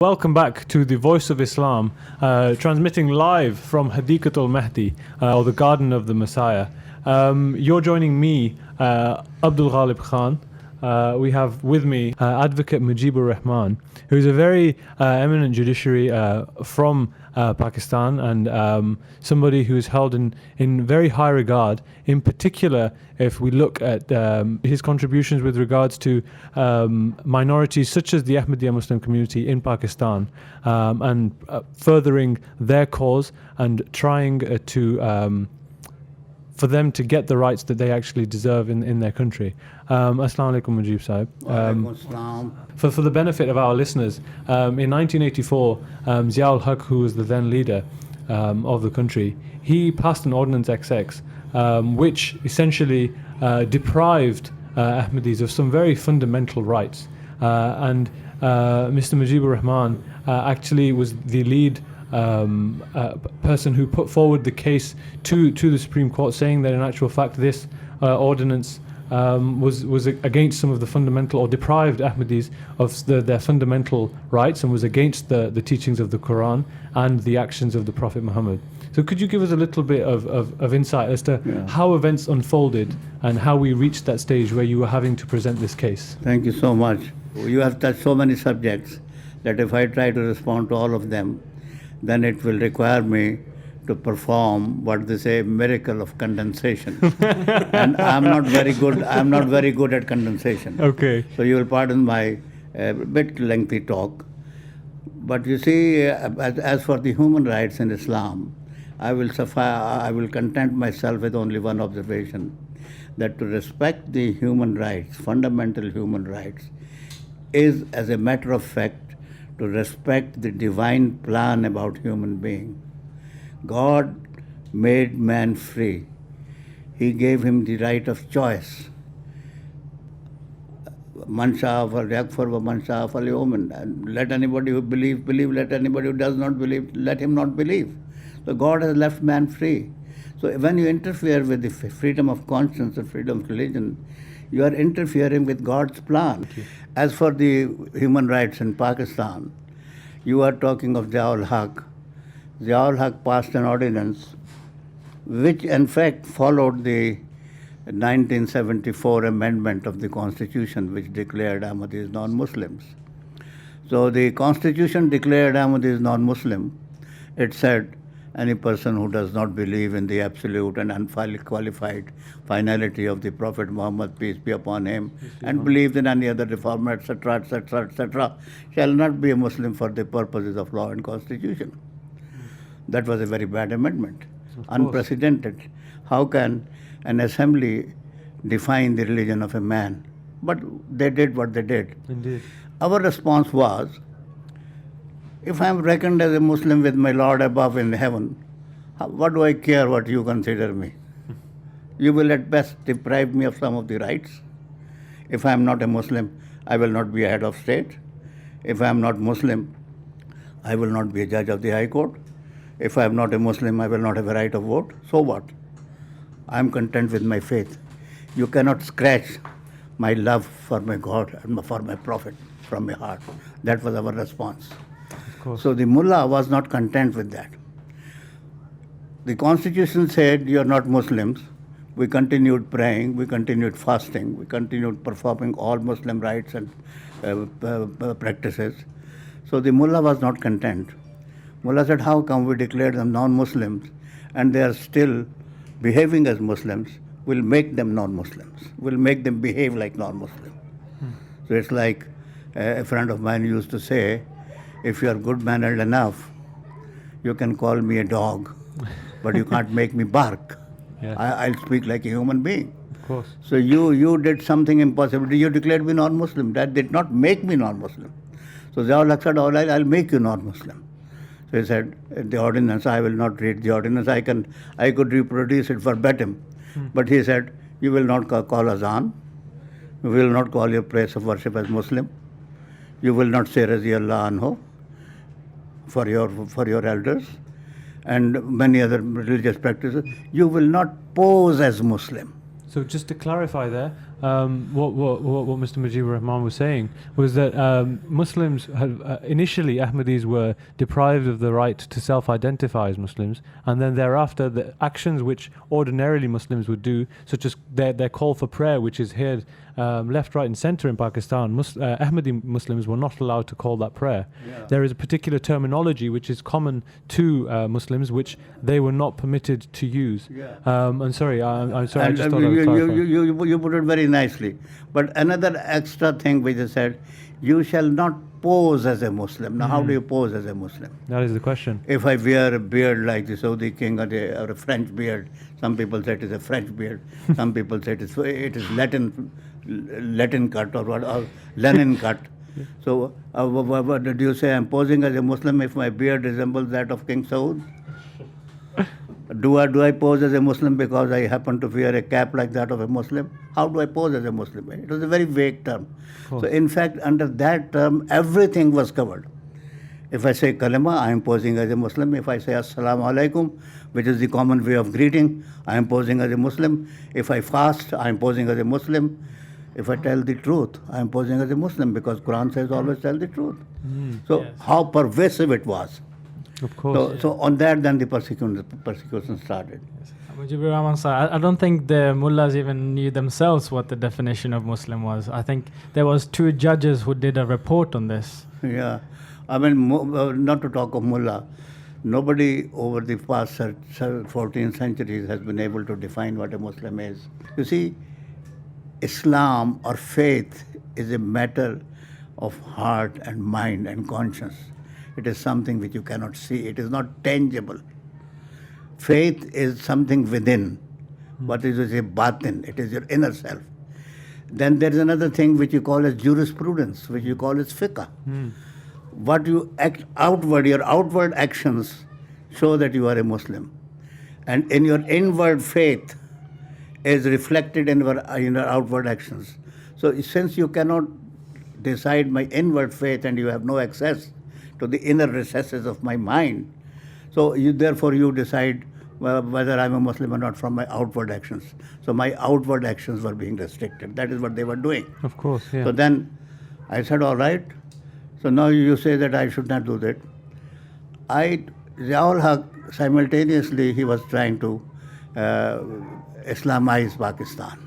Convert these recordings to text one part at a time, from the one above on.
Welcome back to the Voice of Islam, transmitting live from Hadiqatul Mahdi, or the Garden of the Messiah. You're joining me, Abdul Ghalib Khan. We have with me Advocate Mujeeb Rehman, who is a very eminent judiciary from Pakistan, and somebody who is held in very high regard. In particular, if we look at his contributions with regards to minorities such as the Ahmadiyya Muslim community in Pakistan, and furthering their cause and trying to for them to get the rights that they actually deserve in their country. Assalamu alaikum, Mujeeb Sahib. For the benefit of our listeners, in 1984, Ziaul Haq, who was the then leader of the country, he passed an Ordinance XX, which essentially deprived Ahmadis of some very fundamental rights. And Mr. Mujeeb Rehman actually was the lead person who put forward the case to the Supreme Court, saying that in actual fact this ordinance was against some of the fundamental, or deprived Ahmadis of their fundamental rights, and was against the teachings of the Quran and the actions of the Prophet Muhammad. So could you give us a little bit of insight as to how events unfolded and how we reached that stage where you were having to present this case? Thank you so much. You have touched so many subjects that if I try to respond to all of them, then it will require me to perform what they say, miracle of condensation. And I'm not very good at condensation. Okay. So you will pardon my bit lengthy talk. But you see, as for the human rights in Islam, I will content myself with only one observation, that to respect the human rights, fundamental human rights, is, as a matter of fact, to respect the divine plan about human being. God made man free. He gave him the right of choice. Man sha'a falyakfur wa man sha'a falyu'min. Let anybody who believe, let anybody who does not believe, let him not believe. So God has left man free. So when you interfere with the freedom of conscience or freedom of religion, you are interfering with God's plan. As for the human rights in Pakistan, you are talking of Ziaul Haq. Ziaul Haq passed an ordinance which in fact followed the 1974 amendment of the Constitution, which declared Ahmadis non-Muslims. So the Constitution declared Ahmadis non-Muslim. It said any person who does not believe in the absolute and unqualified finality of the Prophet Muhammad, peace be upon him, and believes in any other reformer, etc., etc., etc., shall not be a Muslim for the purposes of law and constitution. That was a very bad amendment, unprecedented. How can an assembly define the religion of a man? But they did what they did. Indeed. Our response was, if I am reckoned as a Muslim with my Lord above in heaven, what do I care what you consider me? You will at best deprive me of some of the rights. If I am not a Muslim, I will not be a head of state. If I am not Muslim, I will not be a judge of the High Court. If I am not a Muslim, I will not have a right of vote. So what? I am content with my faith. You cannot scratch my love for my God and for my Prophet from my heart. That was our response. So the mullah was not content with that. The Constitution said, you are not Muslims. We continued praying, we continued fasting, we continued performing all Muslim rites and practices. So the mullah was not content. Mullah said, how come we declared them non-Muslims and they are still behaving as Muslims? We'll make them non-Muslims. We'll make them behave like non-Muslims. So it's like a friend of mine used to say, if you are good-mannered enough, you can call me a dog, but you can't make me bark. Yeah. I'll speak like a human being. Of course. So you did something impossible. You declared me non-Muslim. That did not make me non-Muslim. So Ziaul Haq said, all right, I'll make you non-Muslim. So he said, the ordinance, I will not read the ordinance. I could reproduce it verbatim. But he said, you will not call azan. You will not call your place of worship as Muslim. You will not say Raziyallah anhu for your elders and many other religious practices. You will not pose as Muslim. So just to clarify there, what Mr. Mujeeb Rehman was saying was that Muslims had, initially Ahmadis were deprived of the right to self-identify as Muslims, and then thereafter the actions which ordinarily Muslims would do, such as their call for prayer, which is heard left, right and centre in Pakistan, Ahmadi Muslims were not allowed to call that prayer. Yeah. There is a particular terminology which is common to Muslims which they were not permitted to use. Yeah. I'm sorry, I'm sorry, I And just thought I would clarify. you put it very nicely. But another extra thing which is said, you shall not pose as a Muslim. Now, how do you pose as a Muslim? That is the question. If I wear a beard like the Saudi king or a French beard, some people say it is a French beard, some people say it is Latin cut or Lenin cut. So, what did you say? I'm posing as a Muslim if my beard resembles that of King Saud? Do I pose as a Muslim because I happen to wear a cap like that of a Muslim? How do I pose as a Muslim? It was a very vague term. Cool. So in fact, under that term, everything was covered. If I say kalima, I am posing as a Muslim. If I say assalamu alaikum, which is the common way of greeting, I am posing as a Muslim. If I fast, I am posing as a Muslim. If I tell the truth, I am posing as a Muslim because Quran says always tell the truth. So Yes. how pervasive it was. Of course. So on that, then the persecution started. Mujeeb Rahman sir, I don't think the mullahs even knew themselves what the definition of Muslim was. I think there was 2 judges who did a report on this. Yeah, I mean, not to talk of mullah, nobody over the past 14 centuries has been able to define what a Muslim is. You see, Islam or faith is a matter of heart and mind and conscience. It is something which you cannot see. It is not tangible. Faith is something within. What is a batin? It is your inner self. Then there is another thing which you call as jurisprudence, which you call as fiqh. What you act outward, your outward actions show that you are a Muslim. And in your inward faith is reflected in your outward actions. So since you cannot decide my inward faith and you have no access to the inner recesses of my mind, so therefore you decide whether I'm a Muslim or not from my outward actions. So my outward actions were being restricted. That is what they were doing. Of course, yeah. So then I said, all right. So now you say that I should not do that. Ziaul Haq, simultaneously, he was trying to Islamize Pakistan,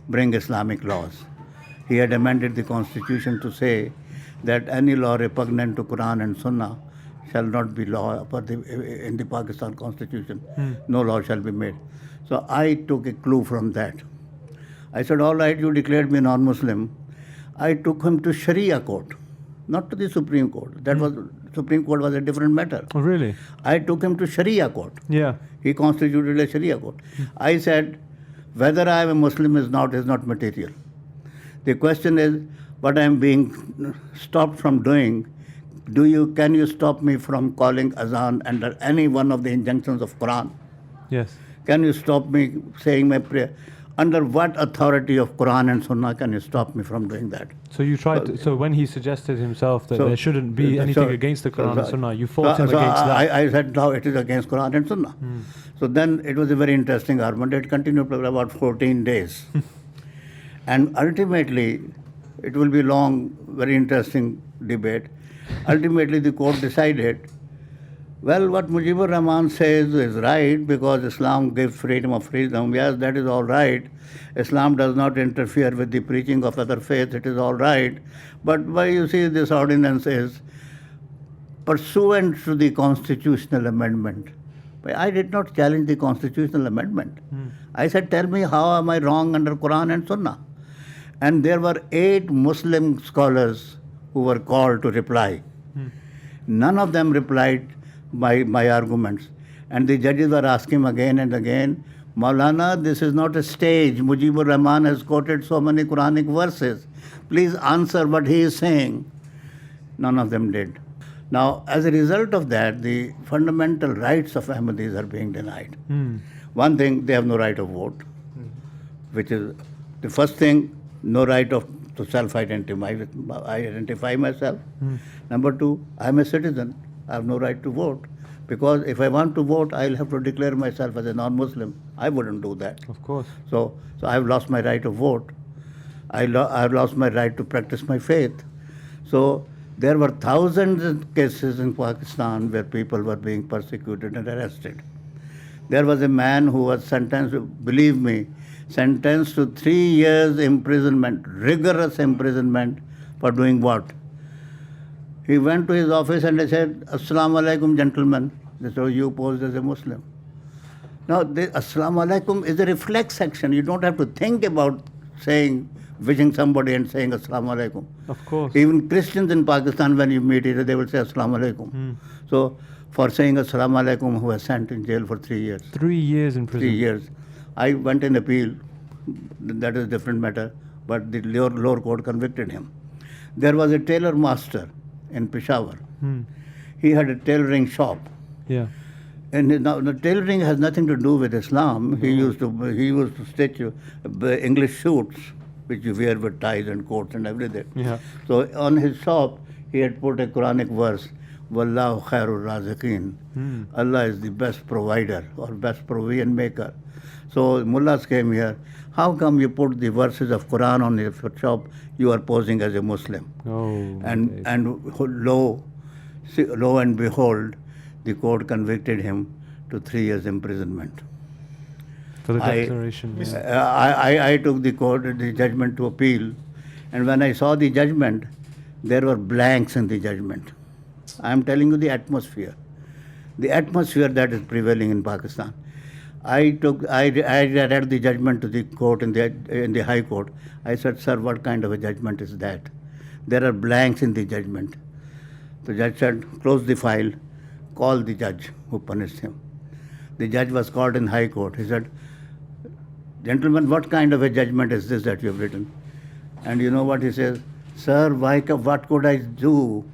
bring Islamic laws. He had amended the constitution to say that any law repugnant to Quran and Sunnah shall not be law in the Pakistan constitution. No law shall be made. So I took a clue from that. I said, all right, you declared me non-Muslim. I took him to Sharia court, not to the Supreme Court. That was Supreme Court was a different matter. Oh, really? I took him to Sharia court. Yeah. He constituted a Sharia court. I said, whether I am a Muslim is not material. The question is, what I am being stopped from doing, can you stop me from calling azan under any one of the injunctions of Quran? Yes. Can you stop me saying my prayer? Under what authority of Quran and Sunnah can you stop me from doing that? So you tried to, so when he suggested himself that So- there shouldn't be anything against the Quran and Sunnah, you fought him against that. I said, no, it is against Quran and Sunnah. So then it was a very interesting argument. It continued for about 14 days. And ultimately, it will be long, very interesting debate. Ultimately, the court decided, well, what Mujibur Rahman says is right because Islam gives freedom of freedom. Yes, that is all right. Islam does not interfere with the preaching of other faiths. It is all right. But why you see this ordinance is pursuant to the constitutional amendment. But I did not challenge the constitutional amendment. I said, tell me how am I wrong under Quran and Sunnah? And there were 8 Muslim scholars who were called to reply. None of them replied my arguments. And the judges were asking again and again, Maulana, this is not a stage. Mujibur Rahman has quoted so many Quranic verses. Please answer what he is saying. None of them did. Now, as a result of that, the fundamental rights of Ahmadis are being denied. One thing, they have no right of vote, which is the first thing, no right to self-identify. I identify myself. Number 2, I'm a citizen. I have no right to vote. Because if I want to vote, I'll have to declare myself as a non-Muslim. I wouldn't do that. Of course. So I've lost my right of vote. I lost my right to practice my faith. So there were thousands of cases in Pakistan where people were being persecuted and arrested. There was a man who was sentenced, believe me, sentenced to 3 years imprisonment, rigorous imprisonment, for doing what? He went to his office and he said, Assalamu alaikum, gentlemen. They said, oh, you posed as a Muslim. Now, the Assalamu alaikum is a reflex action. You don't have to think about wishing somebody and saying Assalamu alaikum. Of course. Even Christians in Pakistan, when you meet each other, they will say Assalamu alaikum. So, for saying Assalamu alaikum, who was sent in jail for 3 years. 3 years in prison. 3 years. I went in appeal. That is a different matter. But the lower court convicted him. There was a tailor master in Peshawar. He had a tailoring shop. Yeah. And now the tailoring has nothing to do with Islam. He used to stitch English suits, which you wear with ties and coats and everything. Yeah. So on his shop, he had put a Quranic verse, Wallahu khairur raziqeen. Allah is the best provider or best provision maker. So mullahs came here. How come you put the verses of Quran on your shop? You are posing as a Muslim. Oh. And lo and behold, the court convicted him to 3 years imprisonment. For the declaration. I took the judgment to appeal, and when I saw the judgment, there were blanks in the judgment. I am telling you the atmosphere that is prevailing in Pakistan. I read the judgment to the court in the High Court. I said, sir, what kind of a judgment is that? There are blanks in the judgment. The judge said, close the file, call the judge who punished him. The judge was called in High Court. He said, gentlemen, what kind of a judgment is this that you have written? And you know what he says? Sir, what could I do?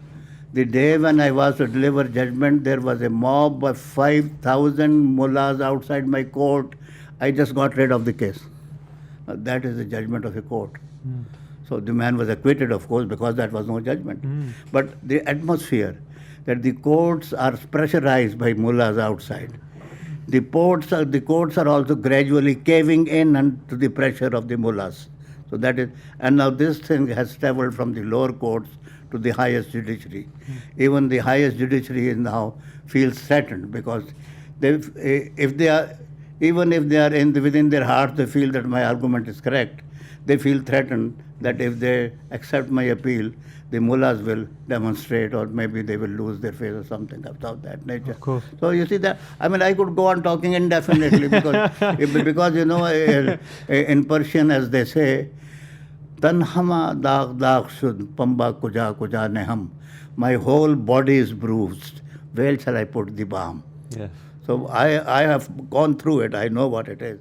The day when I was to deliver judgment, there was a mob of 5,000 mullahs outside my court. I just got rid of the case. Now, that is the judgment of a court. So the man was acquitted, of course, because that was no judgment. But the atmosphere, that the courts are pressurized by mullahs outside. The courts are also gradually caving in to the pressure of the mullahs. So that is, and now this thing has traveled from the lower courts to the highest judiciary. Even the highest judiciary is now feels threatened because if they are within their heart, they feel that my argument is correct. They feel threatened that if they accept my appeal, the mullahs will demonstrate, or maybe they will lose their faith or something of that nature. Of course. So you see that, I mean, I could go on talking indefinitely because you know, in Persian, as they say, Tanhama daag daag shud, pamba kuja kuja neham. My whole body is bruised. Where shall I put the balm? Yes. So I have gone through it. I know what it is.